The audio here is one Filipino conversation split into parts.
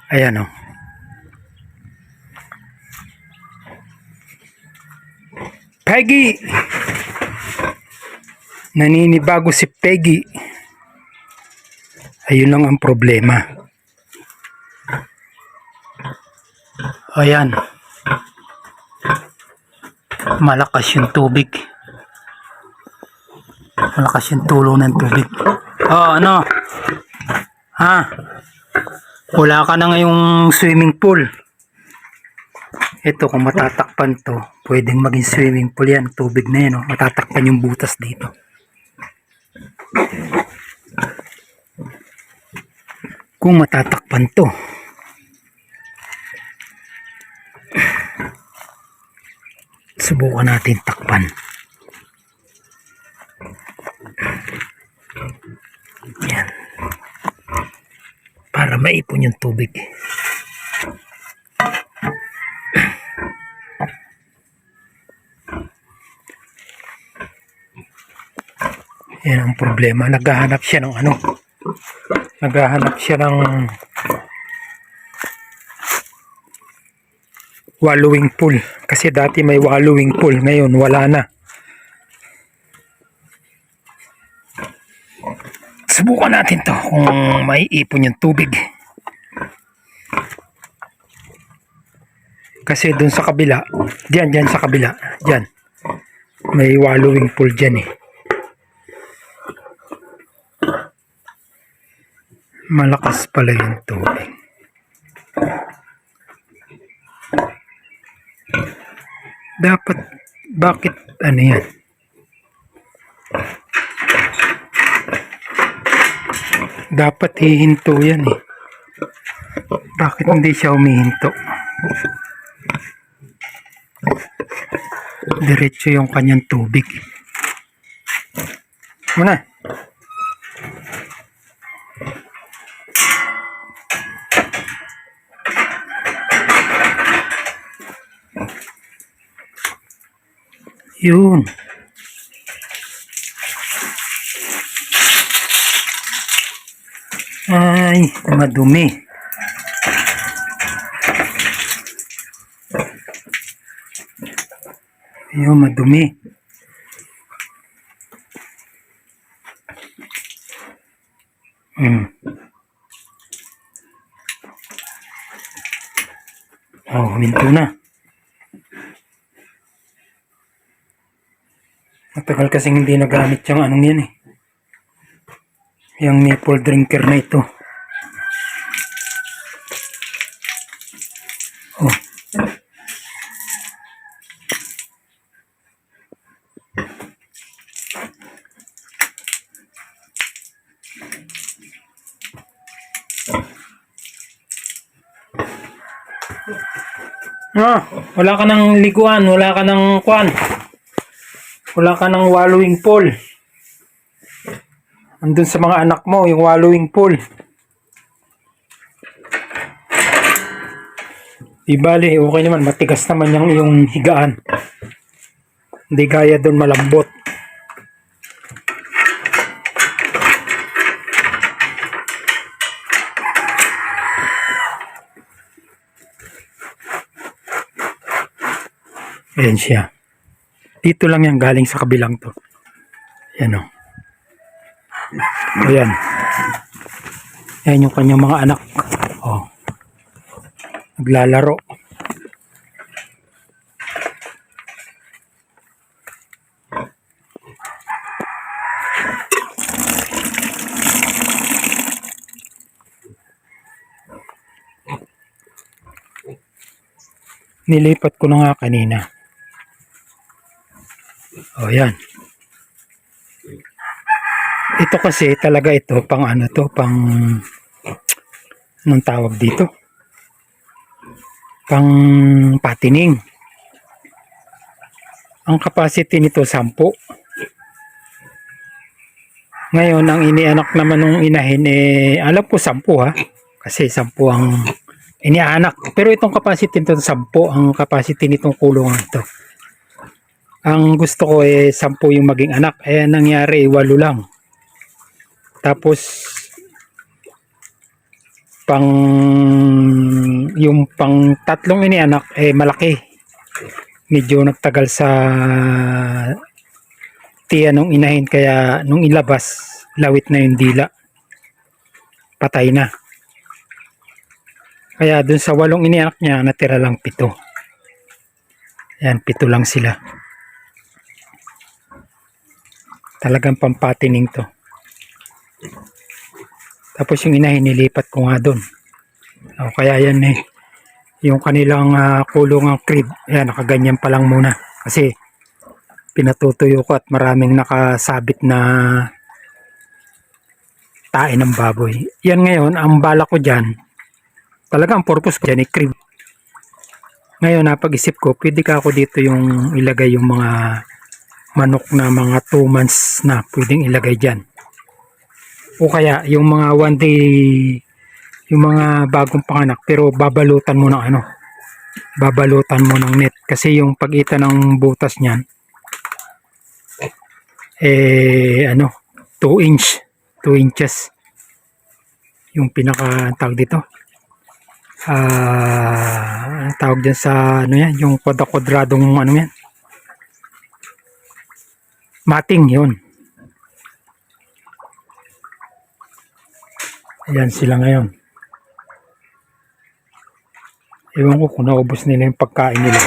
Ayan o. Peggy! Naninibago si Peggy. Ayun lang ang problema. Ayan. Malakas yung tubig. Malakas yung tulo ng tubig. Oh, ano? Ha? Wala ka na ngayong swimming pool. Ito, kung matatakpan to, pwedeng maging swimming pool yan. Tubig na yan, oh. Matatakpan yung butas dito. Kung matatakpan to. Subukan natin takpan. Yan. Para maipon yung tubig. Yan ang problema. Naghahanap siya ng ano. Naghahanap siya ng wallowing pool. Kasi dati may wallowing pool. Ngayon wala na. Subukan natin to kung may ipon yung tubig. Kasi dun sa kabila, dyan sa kabila, dyan. May wallowing pool dyan eh. Malakas pala yung tubig. Dapat, bakit ano yan? Dapat hihinto yan eh. Bakit hindi siya humihinto? Diretso yung kanyang tubig. Muna. Yun. Ay, madumi. Ayun, madumi. Oh, huminto na. Matagal kasing hindi nagamit yung anong yan eh. Yung nipple drinker na ito. Oh. Ah, wala ka ng liguan, wala ka ng kwan. Wala ka ng wallowing pool. Andun sa mga anak mo, yung wallowing pool. Di bali, okay naman. Matigas naman yung higaan. Hindi gaya doon malambot. Ayan siya. Dito lang yan galing sa kabilang to. Ayan o. Ayan. Ayan yung kanyang mga anak. O. Naglalaro. Nilipat ko na nga kanina. O yan. Ito kasi talaga ito pang ano to, pang anong tawag dito? Pang patining. Ang capacity nito 10. Ngayon ang inianak naman ng inahin eh alam ko 10 ha. Kasi 10 ang inianak. Pero itong capacity nito 10 ang capacity nitong kulungan ito. Ang gusto ko eh 10 yung maging anak. Eh nangyari 8 lang. Tapos yung pang tatlong inianak malaki. Medyo nagtagal sa tiyan nung inahin, kaya nung ilabas lawit na yung dila, patay na. Kaya dun sa 8 inianak niya natira lang 7. Yan, 7 lang sila. Talagang pampatining to. Tapos yung inahin nilipat ko nga doon. Kaya yan yung kanilang kulungang crib. Ayan, nakaganyan pa lang muna. Kasi pinatutuyo ko at maraming nakasabit na tae ng baboy. Yan ngayon, ang bala ko dyan, talaga ang purpose ko dyan crib. Ngayon, napag-isip ko, pwede ka ako dito yung ilagay yung mga manok na mga 2 months na pwedeng ilagay dyan. O kaya yung mga 1 day, yung mga bagong panganak, pero babalutan mo ng babalutan mo ng net. Kasi yung pagitan ng butas niyan, 2 inches. Yung pinaka tawag dito. Tawag dyan sa yan, yung kwadradong yan. Mating yun. Ayan sila ngayon. Ewan ko kung naubos nila yung pagkain nila.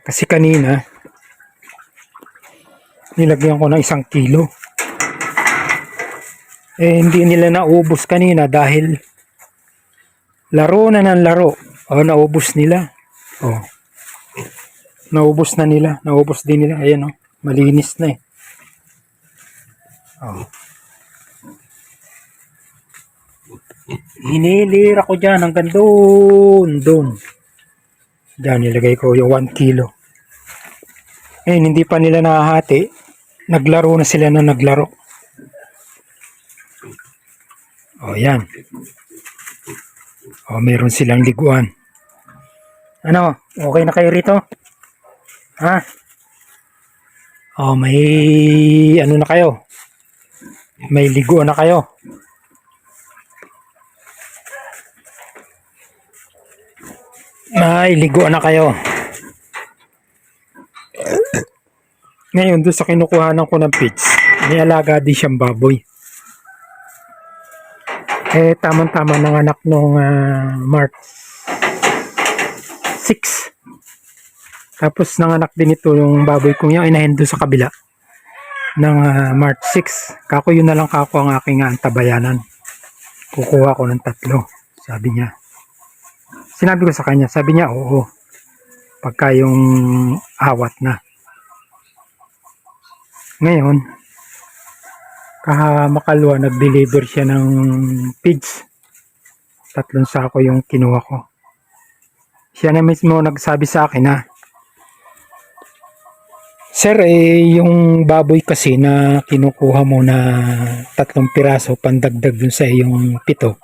Kasi kanina, nilagyan ko ng 1 kilo. Hindi nila naubos kanina dahil laro na ng laro. Naubos nila. Naubos na nila. Naubos din nila. Ayan malinis na Hinilira ko dyan hanggang doon. Dyan nilagay ko yung 1 kilo. Hindi pa nila nahahati. Naglaro na sila na naglaro. Yan. Meron silang liguan. Okay na kayo rito? Ha? May na kayo? May liguan na kayo? Liguan na kayo. Ngayon, doon sa kinukuhanan ko ng feeds, may alaga din siyang baboy. Tamang-tama ng anak nung March 6. Tapos nanganak din ito yung baboy kong yung inahin doon sa kabila ng March 6. Kako yun na lang ang aking antabayanan. Kukuha ko ng 3, sabi niya. Sinabi ko sa kanya, sabi niya oo, pagka yung awat na. Ngayon, makalwa nag-deliver siya ng feeds. 3 sako yung kinuha ko. Siya na mismo nagsabi sa akin na, sir, yung baboy kasi na kinukuha mo na 3 piraso pandagdag dun sa yung 7,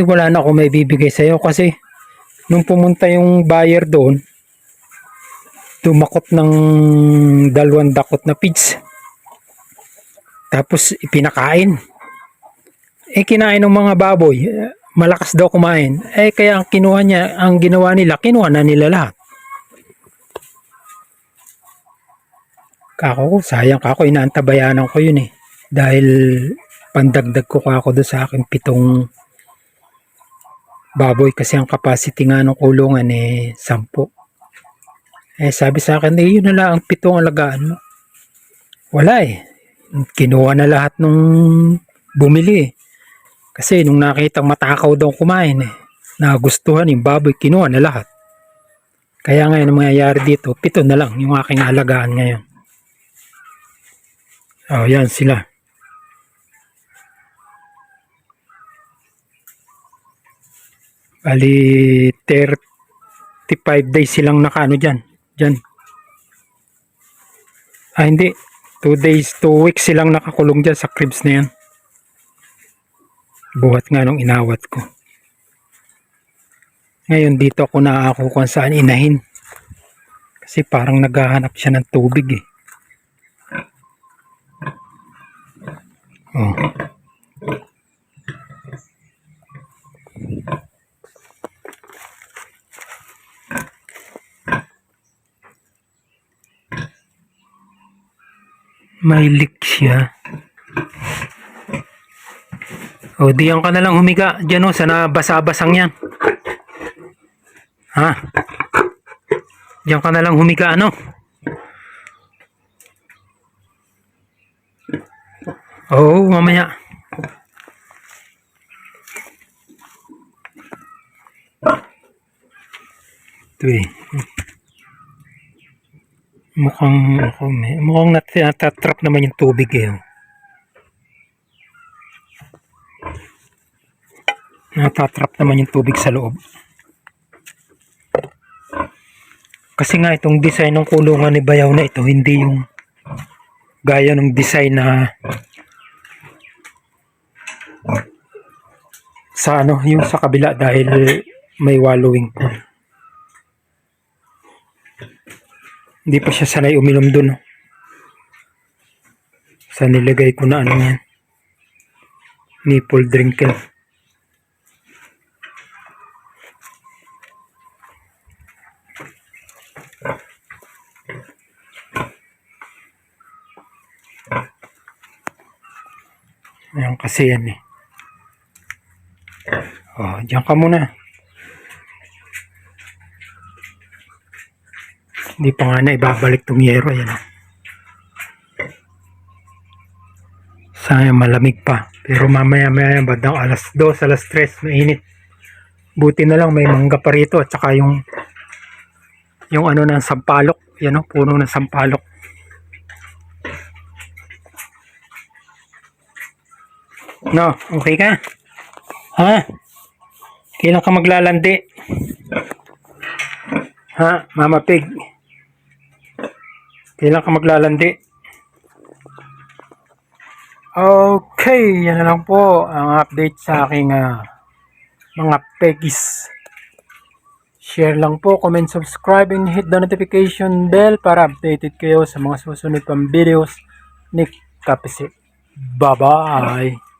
wala na ako may bibigay sa'yo kasi nung pumunta yung buyer doon, tumakot ng 2 dakot na feeds. Tapos ipinakain. Kinain ng mga baboy. Malakas daw kumain. Kaya ang ginawa nila, kinuha na nila lahat. Sayang inaantabayanan ko yun Dahil pandagdag ko doon sa akin 7 baboy kasi ang capacity nga ng kulungan 10. Sabi sa akin, yun na lang ang 7 alagaan mo. Wala kinuha na lahat nung bumili. Kasi nung nakitang matakaw daw kumain nagustuhan yung baboy, kinuha na lahat. Kaya ngayon ang mangyayari dito, 7 na lang yung aking alagaan ngayon. Yan sila. Bali 35 days silang nakaano dyan. Hindi, 2 weeks silang nakakulong dyan sa cribs na yan. Buhat nga nung inawat ko. Ngayon dito ako nakako kung saan inahin. Kasi parang naghahanap siya ng tubig May leak siya. O, diyan ka na lang humiga. Diyan o, sa nabasa-basang yan. Ha? Diyan ka na lang humiga, ano? Oo, mamaya. Ito eh. Mukhang natatrap naman yung tubig eh. Natatrap naman yung tubig sa loob. Kasi nga itong design ng kulungan ni Bayaw na ito, hindi yung gaya ng design na sa ano, yung sa kabila dahil may wallowing pool. Hindi pa siya sanay uminom dun. Sa nilagay ko na ano yan. Nipple drinker. Ayan kasi yan eh. Oh, diyan ka muna. Hindi pa nga na ibabalik tong yero. Ayan. Sayang malamig pa. Pero mamaya bandang alas 2, alas 3, mainit. Buti na lang may mangga pa rito at saka yung ano ng sampalok. Yan o, puno ng sampalok. No, okay ka? Ha? Kailan ka maglalandi? Ha, Mama Pig? Kailan ka maglalandi? Okay, yan na lang po ang update sa aking mga peggies. Share lang po, comment, subscribe, and hit the notification bell para updated kayo sa mga susunod pang videos ni Kapisit. Bye-bye!